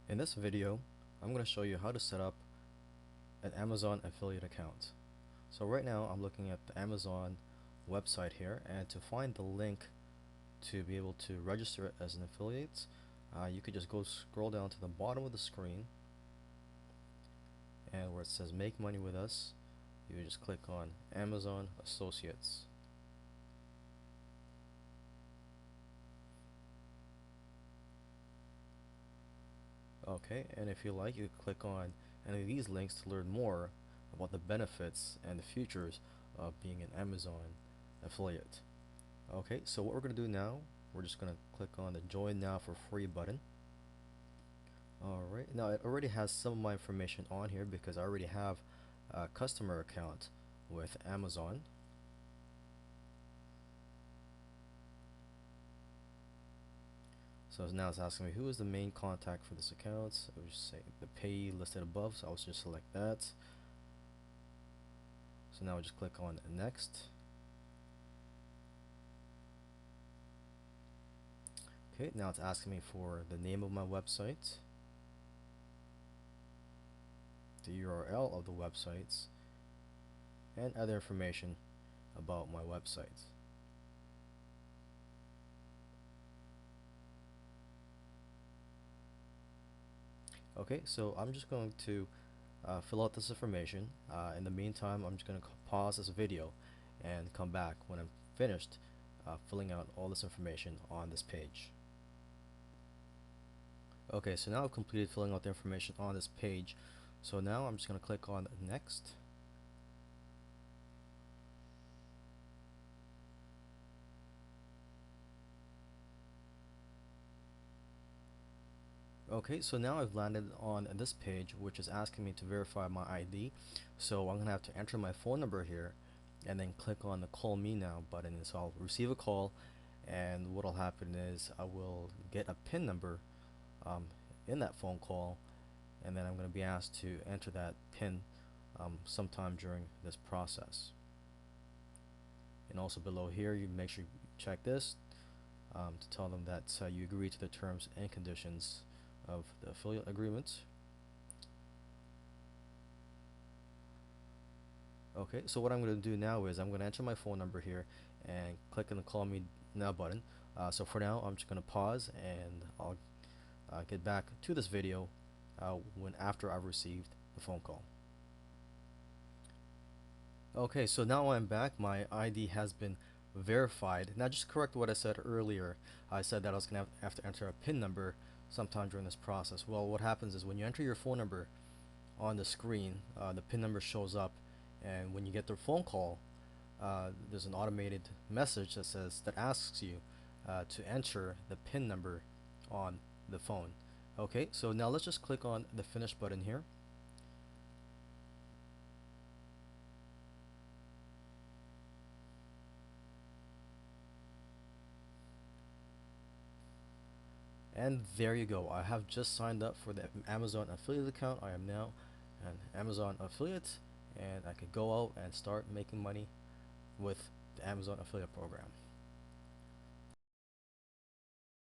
In this video, I'm going to show you how to set up an Amazon affiliate account. So right now I'm looking at the Amazon website here, and to find the link to be able to register it as an affiliate, you could just go scroll down to the bottom of the screen, and where it says make money with us, you just click on Amazon Associates. Okay, and if you like, you can click on any of these links to learn more about the benefits and the futures of being an Amazon affiliate. Okay, so what we're going to do now, we're just going to click on the join now for free button. Alright, now it already has some of my information on here because I already have a customer account with Amazon. So now it's asking me who is the main contact for this account. So I would just say the payee listed above, so I'll just select that. So now I just click on next. Okay, now it's asking me for the name of my website, the URL of the websites, and other information about my website. Okay, so I'm just going to fill out this information. In the meantime, I'm just going to pause this video and come back when I'm finished filling out all this information on this page. Okay, so now I've completed filling out the information on this page. So now I'm just going to click on next. Okay, so now I've landed on this page, which is asking me to verify my ID. So I'm going to have to enter my phone number here and then click on the call me now button. So I'll receive a call, and what will happen is I will get a PIN number in that phone call, and then I'm going to be asked to enter that PIN sometime during this process. And also below here, you make sure you check this to tell them that you agree to the terms and conditions of the affiliate agreement. Okay, so what I'm going to do now is I'm going to enter my phone number here and click on the call me now button. So for now, I'm just going to pause, and I'll get back to this video when after I've received the phone call. Okay, so now I'm back. My ID has been verified. Now just correct what I said earlier. I said that I was going to have to enter a PIN number sometime during this process. Well, what happens is when you enter your phone number on the screen, the PIN number shows up, and when you get the phone call, there's an automated message that asks you to enter the PIN number on the phone. Okay, so now let's just click on the finish button here. And there you go. I have just signed up for the Amazon affiliate account. I am now an Amazon affiliate, and I could go out and start making money with the Amazon affiliate program.